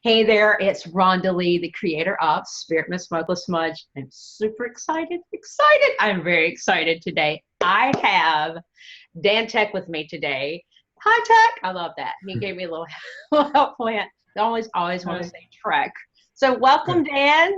Hey there, it's Rhonda Lee, the creator of Spirit Miss Smokeless Smudge. I'm super excited. I'm very excited today. I have Dan Teck with me today. Hi, Teck. I love that. He gave me a little, little help plant. I always want to Hi. say Trek. So welcome, Dan.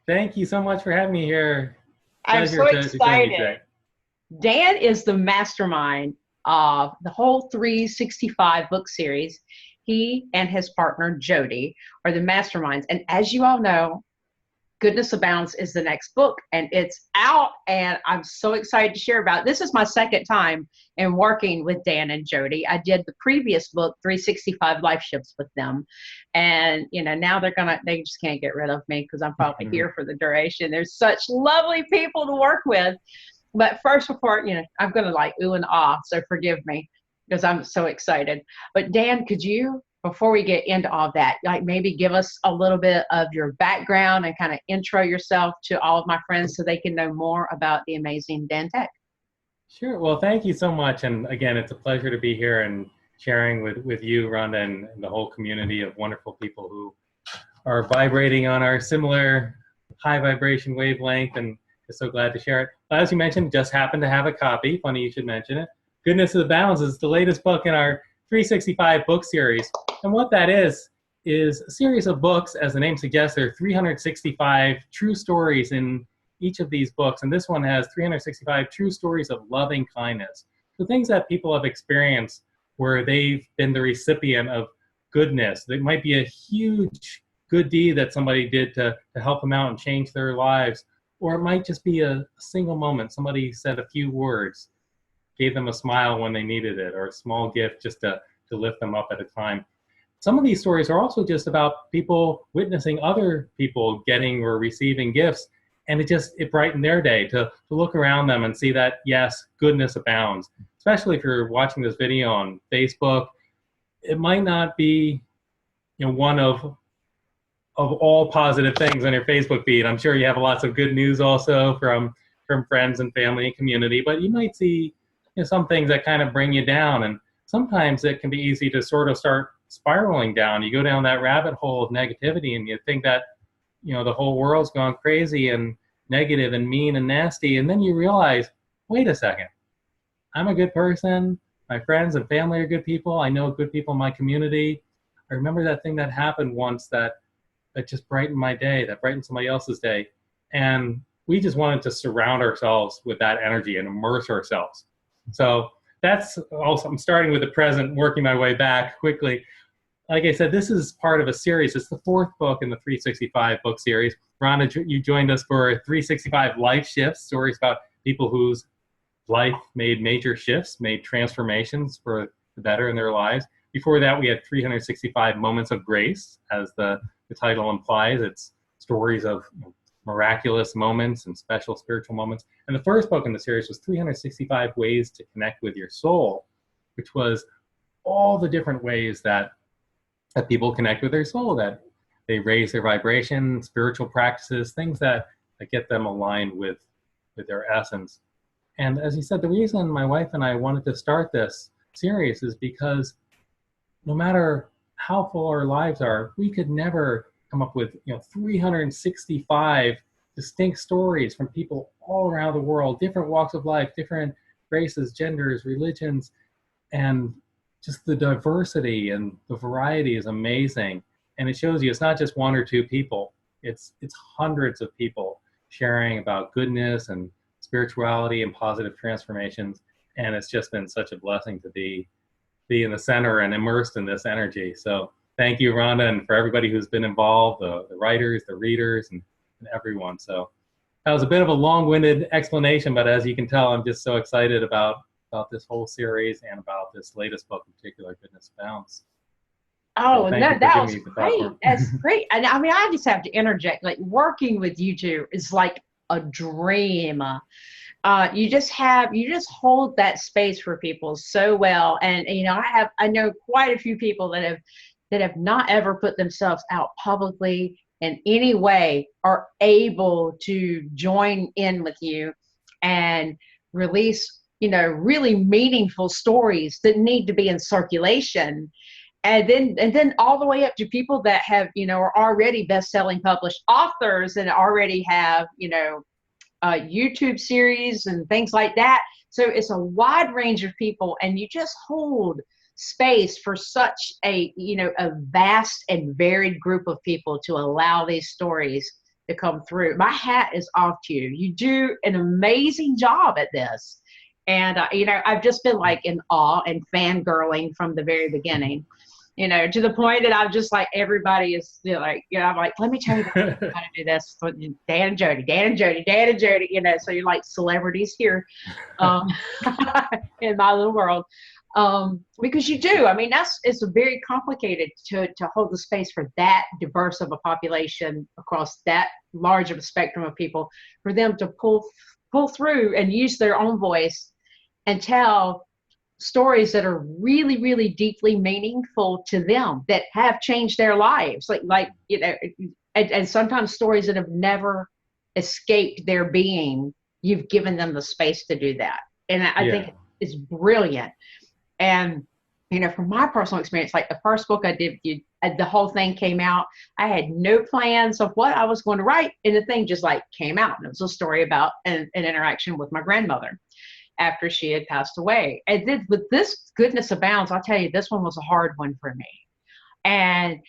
Thank you so much for having me here. I'm Pleasure so to join you excited. today. Dan is the mastermind of the whole 365 book series. He and his partner, Jody, are the masterminds. And as you all know, Goodness Abounds is the next book, and it's out, and I'm so excited to share about it. This is my second time in working with Dan and Jody. I did the previous book, 365 Life Shifts, with them. And, now they just can't get rid of me because I'm probably here for the duration. There's such lovely people to work with. But first, before, I'm going to like ooh and ah, so forgive me because I'm so excited. But Dan, could you, before we get into all that, like maybe give us a little bit of your background and kind of intro yourself to all of my friends so they can know more about the amazing Dan Teck? Sure. Well, thank you so much. And again, it's a pleasure to be here and sharing with you, Rhonda, and the whole community of wonderful people who are vibrating on our similar high vibration wavelength, and just so glad to share it. As you mentioned, just happened to have a copy. Funny you should mention it. Goodness Abounds is the latest book in our 365 book series. And what that is a series of books. As the name suggests, there are 365 true stories in each of these books. And this one has 365 true stories of loving kindness. The things that people have experienced where they've been the recipient of goodness. It might be a huge good deed that somebody did to help them out and change their lives. Or it might just be a single moment. Somebody said a few words, gave them a smile when they needed it, or a small gift just to lift them up at a time. Some of these stories are also just about people witnessing other people getting or receiving gifts. And it brightened their day to look around them and see that, yes, goodness abounds. Especially if you're watching this video on Facebook, it might not be one of all positive things on your Facebook feed. I'm sure you have lots of good news also from friends and family and community, but you might see some things that kind of bring you down. And sometimes it can be easy to sort of start spiraling down. You go down that rabbit hole of negativity and you think that the whole world's gone crazy and negative and mean and nasty. And then you realize, wait a second, I'm a good person. My friends and family are good people. I know good people in my community. I remember that thing that happened once that just brightened my day, that brightened somebody else's day. And we just wanted to surround ourselves with that energy and immerse ourselves. So that's also, I'm starting with the present, working my way back quickly. Like I said, this is part of a series. It's the fourth book in the 365 book series. Rhonda, you joined us for 365 Life Shifts, stories about people whose life made major shifts, made transformations for the better in their lives. Before that, we had 365 Moments of Grace, as the title implies. It's stories of miraculous moments and special spiritual moments. And the first book in the series was 365 Ways to Connect with Your Soul, which was all the different ways that people connect with their soul, that they raise their vibration, spiritual practices, things that get them aligned with their essence. And as you said, the reason my wife and I wanted to start this series is because no matter how full our lives are, we could never come up with 365 distinct stories from people all around the world, different walks of life, different races, genders, religions, and just the diversity and the variety is amazing. And it shows you it's not just one or two people. It's hundreds of people sharing about goodness and spirituality and positive transformations. And it's just been such a blessing to be in the center and immersed in this energy. So thank you, Rhonda, and for everybody who's been involved, the writers, the readers, and everyone. So that was a bit of a long-winded explanation, but as you can tell, I'm just so excited about this whole series and about this latest book in particular, Goodness Abounds. Oh, So thank no, you for that giving was me the great. platform. That's great. And I mean, I just have to interject, like working with you two is like a dream. You just hold that space for people so well. And, I know quite a few people that have not ever put themselves out publicly in any way are able to join in with you and release, really meaningful stories that need to be in circulation. and then all the way up to people that have, are already best-selling published authors and already have, YouTube series and things like that. So it's a wide range of people, and you just hold space for such a vast and varied group of people to allow these stories to come through. My hat is off to you. You do an amazing job at this. And, I've just been like in awe and fangirling from the very beginning, to the point that I'm just like, everybody is like, I'm like, let me tell you how to do this. Dan and Jody, Dan and Jody, Dan and Jody, so you're like celebrities here in my little world. Because you do. I mean, it's very complicated to hold the space for that diverse of a population across that large of a spectrum of people, for them to pull through and use their own voice and tell stories that are really, really deeply meaningful to them, that have changed their lives. And sometimes stories that have never escaped their being, you've given them the space to do that. And I think it's brilliant. And, from my personal experience, like the first book I did, the whole thing came out. I had no plans of what I was going to write, and the thing just like came out. And it was a story about an interaction with my grandmother after she had passed away. And then with this Goodness Abounds, I'll tell you, this one was a hard one for me. And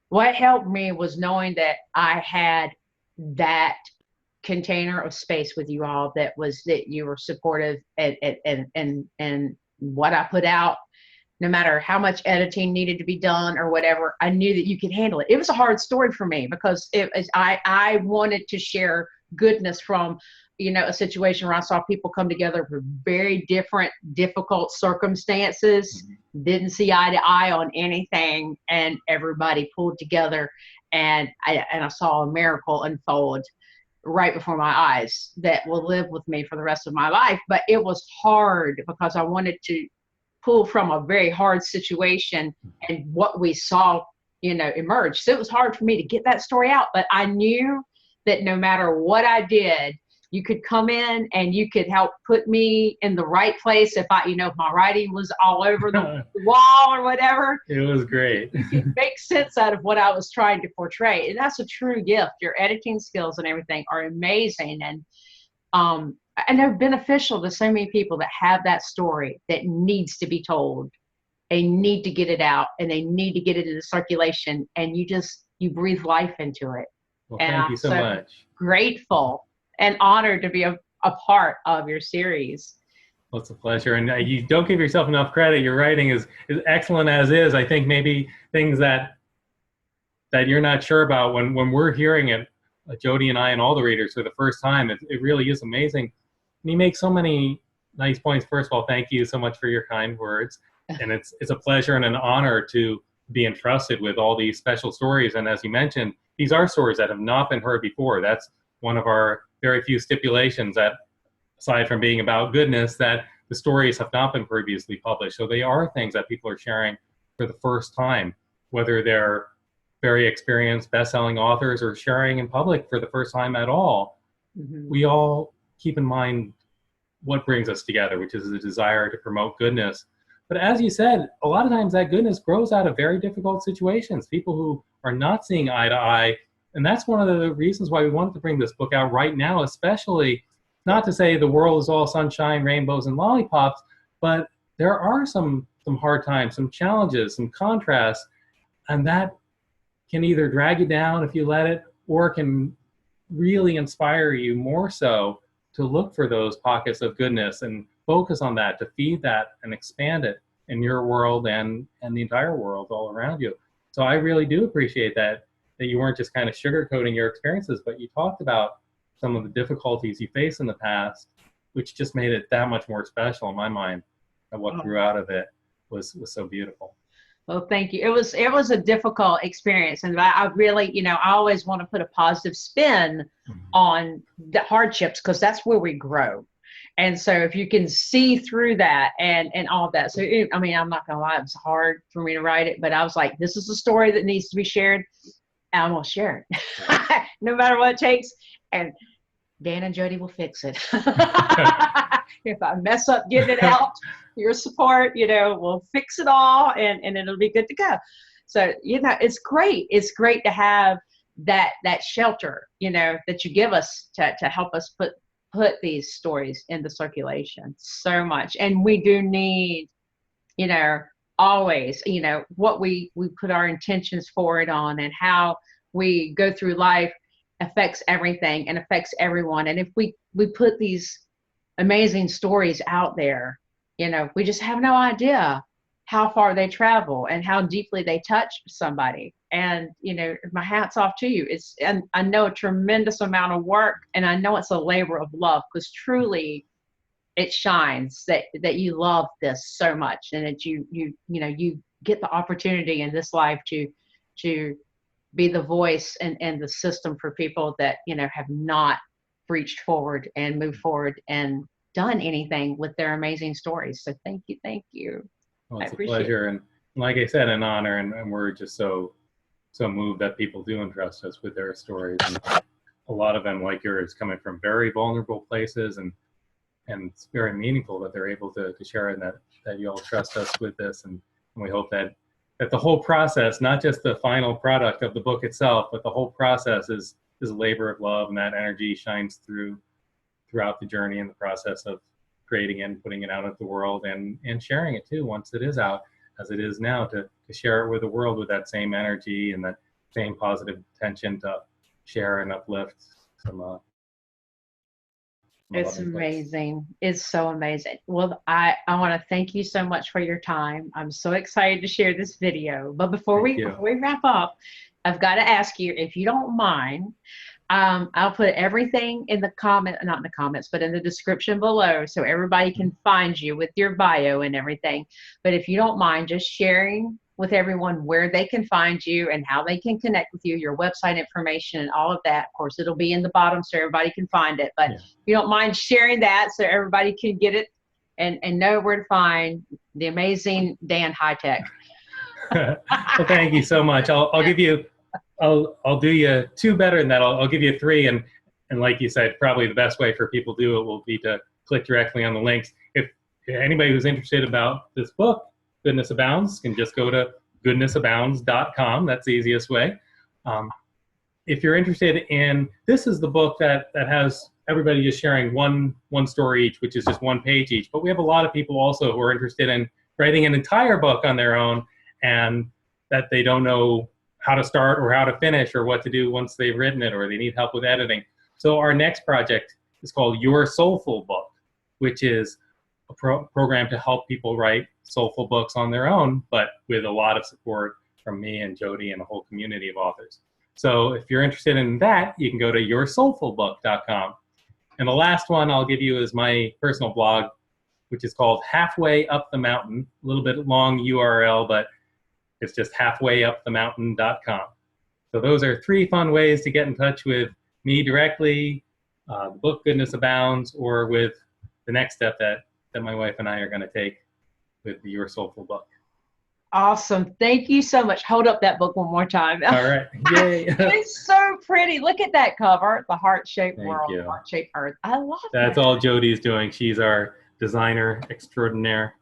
what helped me was knowing that I had that container of space with you all, that you were supportive, and what I put out, no matter how much editing needed to be done or whatever, I knew that you could handle it. It was a hard story for me because I wanted to share goodness from, a situation where I saw people come together for very different, difficult circumstances, didn't see eye to eye on anything, and everybody pulled together, and I saw a miracle unfold right before my eyes that will live with me for the rest of my life. But it was hard because I wanted to pull from a very hard situation and what we saw, emerge. So it was hard for me to get that story out, but I knew that no matter what I did, you could come in and you could help put me in the right place. If if my writing was all over the wall or whatever, it was great. You could make sense out of what I was trying to portray. And that's a true gift. Your editing skills and everything are amazing. And they're beneficial to so many people that have that story that needs to be told. They need to get it out, and they need to get it into circulation. And you breathe life into it. Well, thank you so much. Grateful and honored to be a part of your series. Well, it's a pleasure. And you don't give yourself enough credit. Your writing is excellent as is. I think maybe things that you're not sure about when we're hearing it, Jody and I and all the readers for the first time, it really is amazing. And you make so many nice points. First of all, thank you so much for your kind words. And it's a pleasure and an honor to be entrusted with all these special stories. And as you mentioned, these are stories that have not been heard before. That's one of our very few stipulations, that aside from being about goodness, that the stories have not been previously published. So they are things that people are sharing for the first time, whether they're very experienced best-selling authors or sharing in public for the first time at all. Mm-hmm. We all keep in mind what brings us together, which is the desire to promote goodness. But as you said, a lot of times that goodness grows out of very difficult situations, people who are not seeing eye to eye. And that's one of the reasons why we wanted to bring this book out right now, especially not to say the world is all sunshine, rainbows, and lollipops, but there are some hard times, some challenges, some contrasts, and that can either drag you down if you let it, or can really inspire you more so to look for those pockets of goodness and focus on that, to feed that and expand it in your world and the entire world all around you. So I really do appreciate that you weren't just kind of sugarcoating your experiences, but you talked about some of the difficulties you faced in the past, which just made it that much more special in my mind. And what grew out of it was so beautiful. Well, thank you. It was a difficult experience, and I really, I always want to put a positive spin on the hardships, because that's where we grow. And so if you can see through that and all of that. So, I mean, I'm not going to lie, it was hard for me to write it, but I was like, this is a story that needs to be shared, and I'm going to share it no matter what it takes. And Dan and Jody will fix it. If I mess up getting it out, your support, we'll fix it all, and it'll be good to go. So, it's great. It's great to have that shelter, that you give us to help us put these stories into circulation so much. And we do need, always, what we put our intentions forward on, and how we go through life affects everything and affects everyone. And if we put these amazing stories out there, we just have no idea how far they travel and how deeply they touch somebody. And, my hat's off to you. And I know a tremendous amount of work, and I know it's a labor of love, because truly it shines that you love this so much, and that you get the opportunity in this life to be the voice and the system for people that, have not reached forward and moved forward and done anything with their amazing stories. So thank you. Thank you. Well, it's a pleasure. And like I said, an honor. And we're just so moved that people do entrust us with their stories. And a lot of them, like yours, coming from very vulnerable places, and it's very meaningful that they're able to share, and that you all trust us with this. And we hope that the whole process, not just the final product of the book itself, but the whole process is a labor of love, and that energy shines throughout the journey and the process of creating it and putting it out into the world, and sharing it too once it is out, as it is now, to share it with the world with that same energy and that same positive intention to share and uplift some. It's amazing. It's so amazing. Well, I want to thank you so much for your time. I'm so excited to share this video. But before we wrap up, I've got to ask you, if you don't mind, I'll put everything in the not in the comments, but in the description below, so everybody can find you with your bio and everything. But if you don't mind just sharing with everyone where they can find you and how they can connect with you, your website information and all of that. Of course, it'll be in the bottom so everybody can find it. But if you don't mind sharing that so everybody can get it and know where to find the amazing Dan Teck. Well, thank you so much. I'll give you, I'll do you two better than that. I'll give you three. And like you said, probably the best way for people to do it will be to click directly on the links. If anybody who's interested about this book, Goodness Abounds, can just go to goodnessabounds.com. That's the easiest way. If you're interested in, this is the book that has everybody just sharing one story each, which is just one page each. But we have a lot of people also who are interested in writing an entire book on their own, and that they don't know how to start or how to finish or what to do once they've written it, or they need help with editing. So our next project is called Your Soulful Book, which is a program to help people write soulful books on their own, but with a lot of support from me and Jody and a whole community of authors. So if you're interested in that, you can go to yoursoulfulbook.com. And the last one I'll give you is my personal blog, which is called Halfway Up the Mountain. A little bit long URL, but it's just halfwayupthemountain.com. So those are three fun ways to get in touch with me directly, the book Goodness Abounds, or with the next step that my wife and I are going to take with Your Soulful Book. Awesome. Thank you so much. Hold up that book one more time. All right. Yay. It's so pretty. Look at that cover. The heart-shaped world, you. heart-shaped earth. I love it. That's all Jody's doing. She's our designer extraordinaire.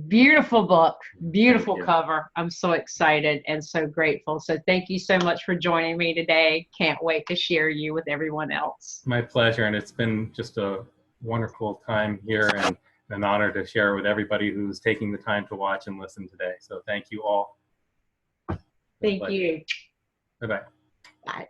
Beautiful book. Beautiful cover. I'm so excited and so grateful. So thank you so much for joining me today. Can't wait to share you with everyone else. My pleasure. And it's been just a wonderful time here, and an honor to share with everybody who's taking the time to watch and listen today. So thank you all. Thank you. Bye-bye. Bye.